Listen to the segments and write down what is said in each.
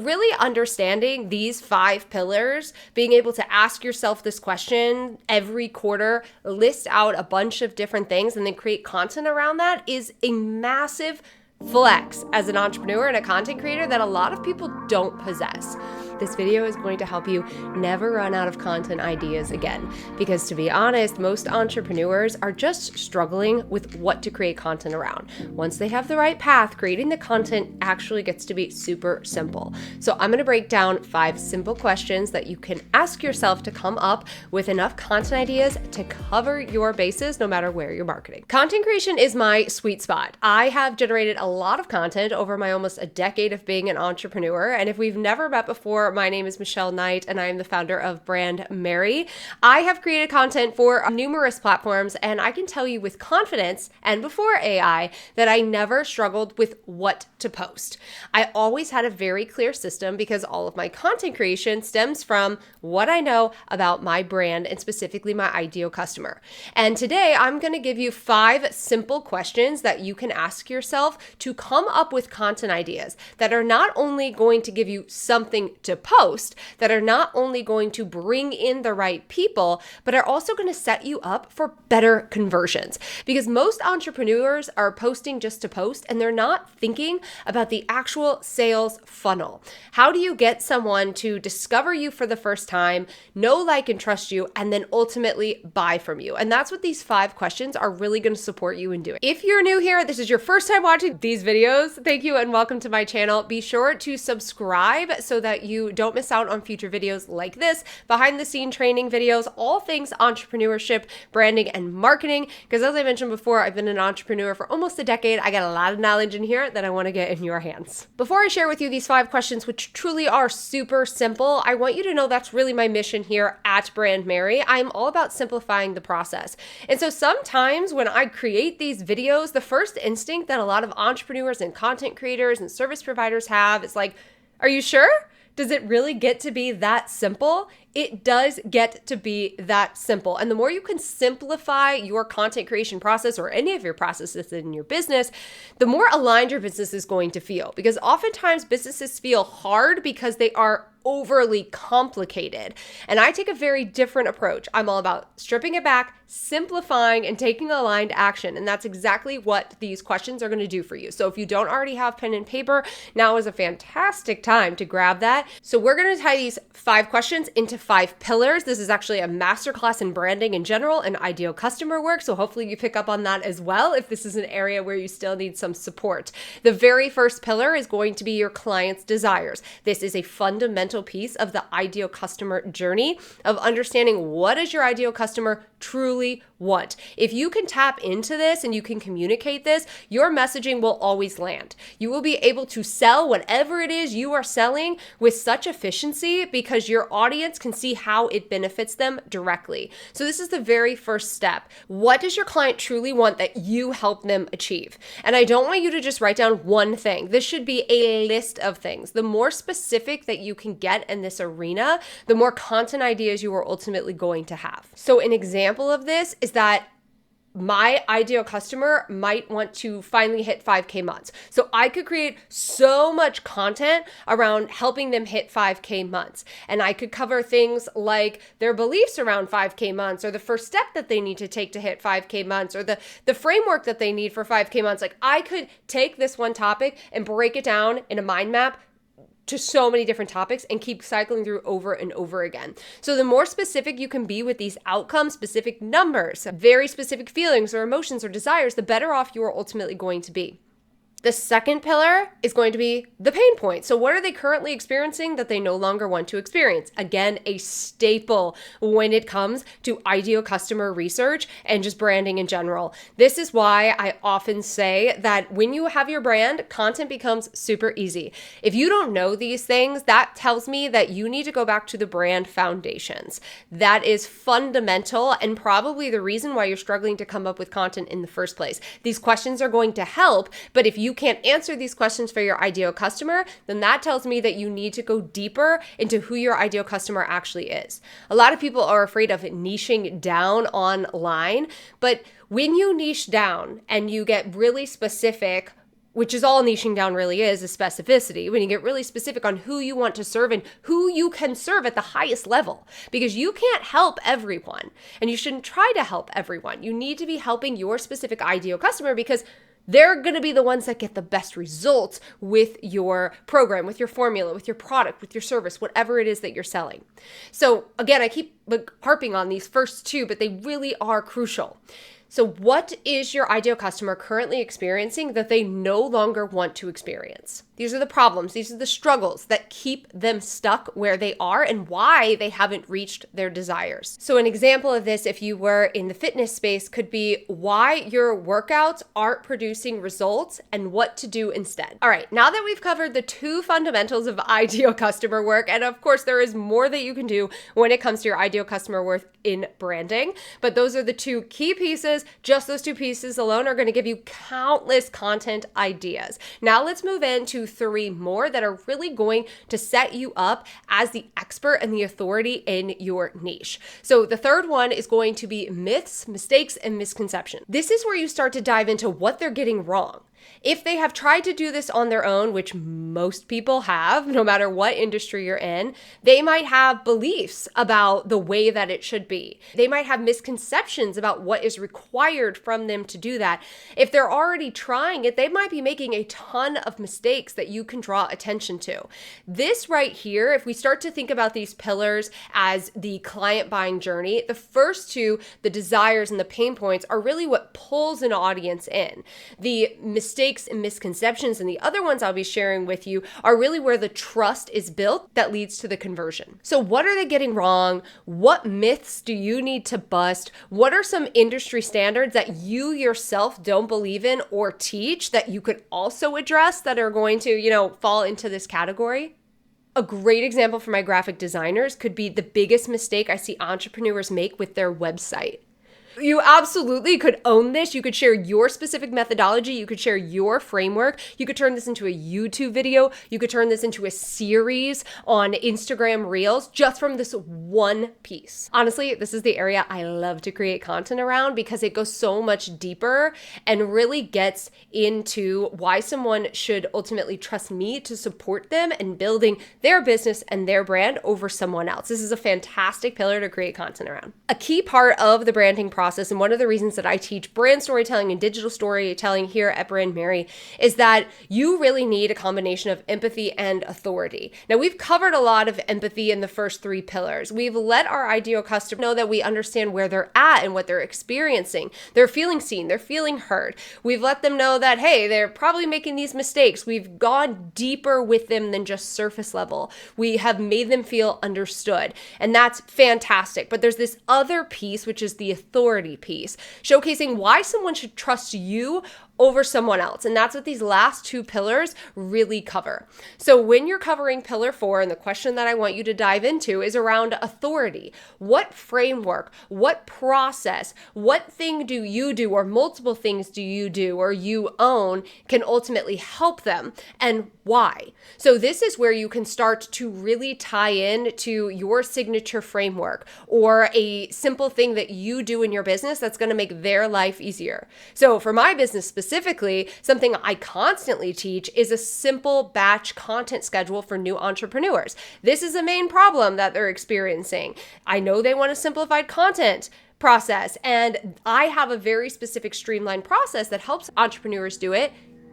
Really understanding these 5 pillars, being able to ask yourself this question every quarter, list out a bunch of different things, and then create content around that is a massive flex as an entrepreneur and a content creator that a lot of people don't possess. This video is going to help you never run out of content ideas again, because to be honest, most entrepreneurs are just struggling with what to create content around. Once they have the right path, creating the content actually gets to be super simple. So I'm going to break down 5 simple questions that you can ask yourself to come up with enough content ideas to cover your bases no matter where you're marketing. Content creation is my sweet spot. I have generated a lot of content over my almost a decade of being an entrepreneur, and if we've never met before, my name is Michelle Knight, and I am the founder of Brand Mary. I have created content for numerous platforms, and I can tell you with confidence, and before AI, that I never struggled with what to post. I always had a very clear system because all of my content creation stems from what I know about my brand and specifically my ideal customer. And today, I'm going to give you 5 simple questions that you can ask yourself to come up with content ideas that are not only going to give you something to post, that are not only going to bring in the right people, but are also going to set you up for better conversions. Because most entrepreneurs are posting just to post, and they're not thinking about the actual sales funnel. How do you get someone to discover you for the first time, know, like, and trust you, and then ultimately buy from you? And that's what these 5 questions are really going to support you in doing. If you're new here, this is your first time watching these videos, thank you and welcome to my channel. Be sure to subscribe so that you don't miss out on future videos like this, behind the scene training videos, all things entrepreneurship, branding, and marketing. Because as I mentioned before, I've been an entrepreneur for almost a decade. I got a lot of knowledge in here that I want to get in your hands. Before I share with you these 5 questions, which truly are super simple, I want you to know that's really my mission here at Brand Mary. I'm all about simplifying the process. And so sometimes when I create these videos, the first instinct that a lot of entrepreneurs and content creators and service providers have is like, are you sure? Does it really get to be that simple? It does get to be that simple. And the more you can simplify your content creation process or any of your processes in your business, the more aligned your business is going to feel. Because oftentimes businesses feel hard because they are overly complicated. And I take a very different approach. I'm all about stripping it back, simplifying, and taking aligned action. And that's exactly what these questions are going to do for you. So if you don't already have pen and paper, now is a fantastic time to grab that. So we're going to tie these 5 questions into 5 pillars. This is actually a masterclass in branding in general and ideal customer work. So hopefully you pick up on that as well if this is an area where you still need some support. The very first pillar is going to be your client's desires. This is a fundamental piece of the ideal customer journey of understanding what does your ideal customer truly want. If you can tap into this and you can communicate this, your messaging will always land. You will be able to sell whatever it is you are selling with such efficiency because your audience can see how it benefits them directly. So this is the very first step. What does your client truly want that you help them achieve? And I don't want you to just write down one thing. This should be a list of things. The more specific that you can get in this arena, the more content ideas you are ultimately going to have. So an example of this is that my ideal customer might want to finally hit 5K months. So I could create so much content around helping them hit 5K months. And I could cover things like their beliefs around 5K months, or the first step that they need to take to hit 5K months, or the framework that they need for 5K months. Like, I could take this one topic and break it down in a mind map to so many different topics and keep cycling through over and over again. So the more specific you can be with these outcomes, specific numbers, very specific feelings or emotions or desires, the better off you are ultimately going to be. The second pillar is going to be the pain point. So what are they currently experiencing that they no longer want to experience? Again, a staple when it comes to ideal customer research and just branding in general. This is why I often say that when you have your brand, content becomes super easy. If you don't know these things, that tells me that you need to go back to the brand foundations. That is fundamental and probably the reason why you're struggling to come up with content in the first place. These questions are going to help, but if you can't answer these questions for your ideal customer, then that tells me that you need to go deeper into who your ideal customer actually is. A lot of people are afraid of niching down online, but when you niche down and you get really specific, which is all niching down really is specificity. When you get really specific on who you want to serve and who you can serve at the highest level, because you can't help everyone and you shouldn't try to help everyone. You need to be helping your specific ideal customer because they're going to be the ones that get the best results with your program, with your formula, with your product, with your service, whatever it is that you're selling. So again, I keep harping on these first two, but they really are crucial. So what is your ideal customer currently experiencing that they no longer want to experience? These are the problems. These are the struggles that keep them stuck where they are and why they haven't reached their desires. So an example of this, if you were in the fitness space, could be why your workouts aren't producing results and what to do instead. All right, now that we've covered the two fundamentals of ideal customer work, and of course there is more that you can do when it comes to your ideal customer work in branding, but those are the two key pieces. Just those two pieces alone are going to give you countless content ideas. Now let's move into three more that are really going to set you up as the expert and the authority in your niche. So the third one is going to be myths, mistakes, and misconceptions. This is where you start to dive into what they're getting wrong. If they have tried to do this on their own, which most people have, no matter what industry you're in, they might have beliefs about the way that it should be. They might have misconceptions about what is required from them to do that. If they're already trying it, they might be making a ton of mistakes that you can draw attention to. This right here, if we start to think about these pillars as the client buying journey, the first two, the desires and the pain points, are really what pulls an audience in. The mistakes and misconceptions and the other ones I'll be sharing with you are really where the trust is built that leads to the conversion. So what are they getting wrong? What myths do you need to bust? What are some industry standards that you yourself don't believe in or teach that you could also address that are going to, fall into this category? A great example for my graphic designers could be the biggest mistake I see entrepreneurs make with their website. You absolutely could own this. You could share your specific methodology. You could share your framework. You could turn this into a YouTube video. You could turn this into a series on Instagram Reels just from this one piece. Honestly, this is the area I love to create content around because it goes so much deeper and really gets into why someone should ultimately trust me to support them in building their business and their brand over someone else. This is a fantastic pillar to create content around. A key part of the branding process, and one of the reasons that I teach brand storytelling and digital storytelling here at Brand Mary, is that you really need a combination of empathy and authority. Now, we've covered a lot of empathy in the first three pillars. We've let our ideal customer know that we understand where they're at and what they're experiencing. They're feeling seen, they're feeling heard. We've let them know that, hey, they're probably making these mistakes. We've gone deeper with them than just surface level. We have made them feel understood, and that's fantastic. But there's this other piece, which is the authority piece, showcasing why someone should trust you over someone else. And that's what these last two pillars really cover. So when you're covering pillar 4, and the question that I want you to dive into is around authority. What framework, what process, what thing do you do, or multiple things do you do or you own can ultimately help them, and why? So this is where you can start to really tie in to your signature framework or a simple thing that you do in your business that's going to make their life easier. So for my business specifically, something I constantly teach is a simple batch content schedule for new entrepreneurs. This is a main problem that they're experiencing. I know they want a simplified content process, and I have a very specific streamlined process that helps entrepreneurs do it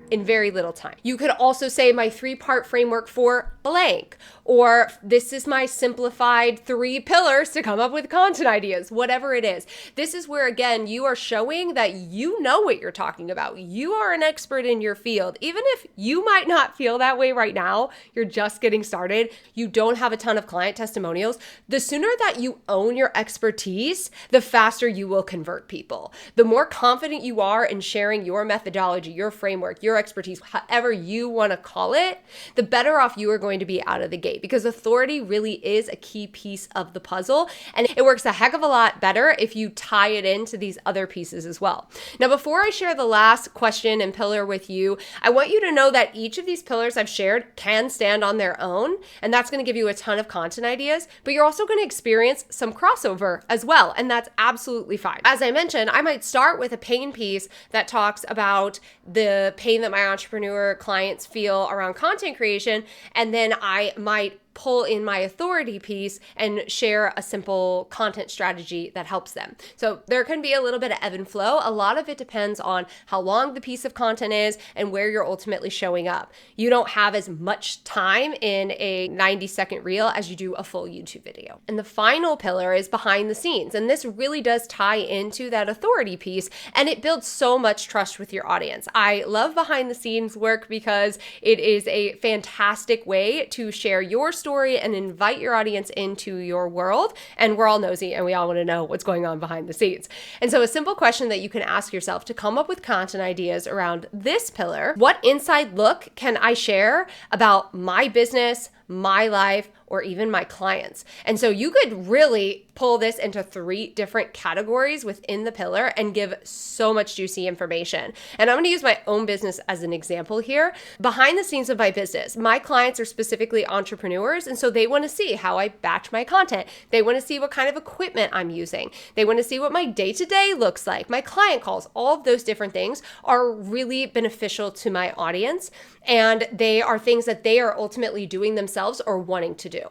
in very little time. You could also say my 3-part framework for blank, or this is my simplified 3 pillars to come up with content ideas, whatever it is. This is where, again, you are showing that you know what you're talking about. You are an expert in your field. Even if you might not feel that way right now, you're just getting started, you don't have a ton of client testimonials, the sooner that you own your expertise, the faster you will convert people. The more confident you are in sharing your methodology, your framework, your expertise, however you want to call it, the better off you are going to be out of the gate, because authority really is a key piece of the puzzle, and it works a heck of a lot better if you tie it into these other pieces as well. Now, before I share the last question and pillar with you, I want you to know that each of these pillars I've shared can stand on their own, and that's going to give you a ton of content ideas, but you're also going to experience some crossover as well, and that's absolutely fine. As I mentioned, I might start with a pain piece that talks about the pain that that my entrepreneur clients feel around content creation, and then I might pull in my authority piece and share a simple content strategy that helps them. So there can be a little bit of ebb and flow. A lot of it depends on how long the piece of content is and where you're ultimately showing up. You don't have as much time in a 90-second reel as you do a full YouTube video. And the final pillar is behind the scenes. And this really does tie into that authority piece, and it builds so much trust with your audience. I love behind the scenes work because it is a fantastic way to share your story and invite your audience into your world. And we're all nosy and we all want to know what's going on behind the scenes. And so a simple question that you can ask yourself to come up with content ideas around this pillar: what inside look can I share about my business, my life, or even my clients? And so you could really pull this into 3 different categories within the pillar and give so much juicy information. And I'm going to use my own business as an example here. Behind the scenes of my business, my clients are specifically entrepreneurs, and so they want to see how I batch my content. They want to see what kind of equipment I'm using. They want to see what my day-to-day looks like, my client calls. All of those different things are really beneficial to my audience, and they are things that they are ultimately doing themselves or wanting to do.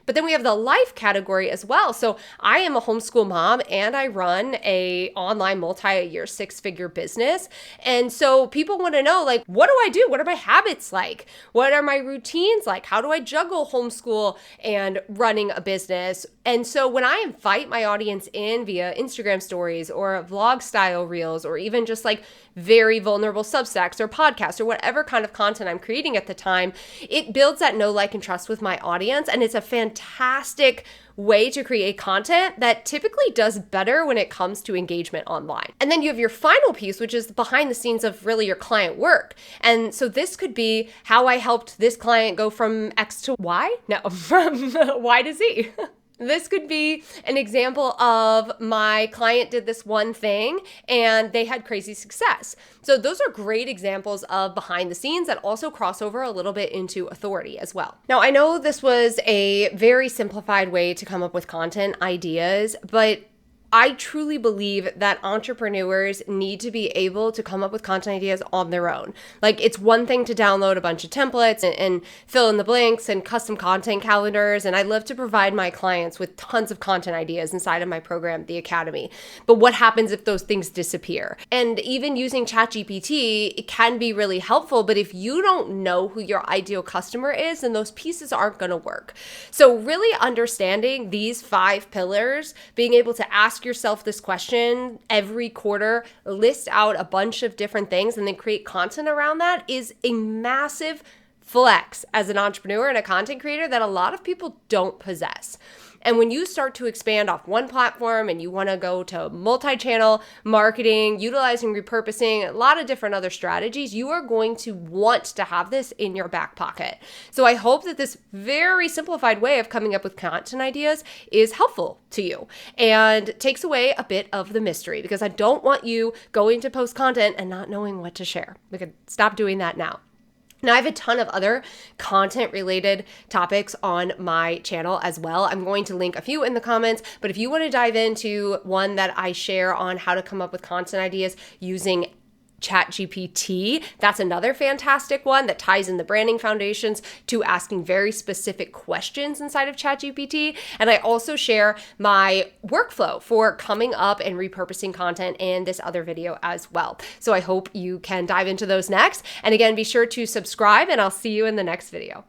But then we have the life category as well. So I am a homeschool mom and I run a online multi-year 6-figure business. And so people want to know, like, what do I do? What are my habits like? What are my routines like? How do I juggle homeschool and running a business? And so when I invite my audience in via Instagram stories or vlog style reels, or even just like very vulnerable Substacks or podcasts or whatever kind of content I'm creating at the time, it builds that know, like, and trust with my audience. And it's a fantastic way to create content that typically does better when it comes to engagement online. And then you have your final piece, which is behind the scenes of really your client work. And so this could be how I helped this client go from X to Y. No, from Y to Z. This could be an example of my client did this one thing and they had crazy success. So those are great examples of behind the scenes that also cross over a little bit into authority as well. Now, I know this was a very simplified way to come up with content ideas, but I truly believe that entrepreneurs need to be able to come up with content ideas on their own. Like, it's one thing to download a bunch of templates and fill in the blanks and custom content calendars. And I love to provide my clients with tons of content ideas inside of my program, The Academy. But what happens if those things disappear? And even using ChatGPT, it can be really helpful. But if you don't know who your ideal customer is, then those pieces aren't going to work. So really understanding these 5 pillars, being able to ask yourself this question every quarter, list out a bunch of different things, and then create content around that, is a massive flex as an entrepreneur and a content creator that a lot of people don't possess. And when you start to expand off one platform and you want to go to multi-channel marketing, utilizing repurposing, a lot of different other strategies, you are going to want to have this in your back pocket. So I hope that this very simplified way of coming up with content ideas is helpful to you and takes away a bit of the mystery, because I don't want you going to post content and not knowing what to share. We could stop doing that now. Now, I have a ton of other content-related topics on my channel as well. I'm going to link a few in the comments, but if you want to dive into one that I share on how to come up with content ideas using ChatGPT, that's another fantastic one that ties in the branding foundations to asking very specific questions inside of ChatGPT. And I also share my workflow for coming up and repurposing content in this other video as well. So I hope you can dive into those next. And again, be sure to subscribe, and I'll see you in the next video.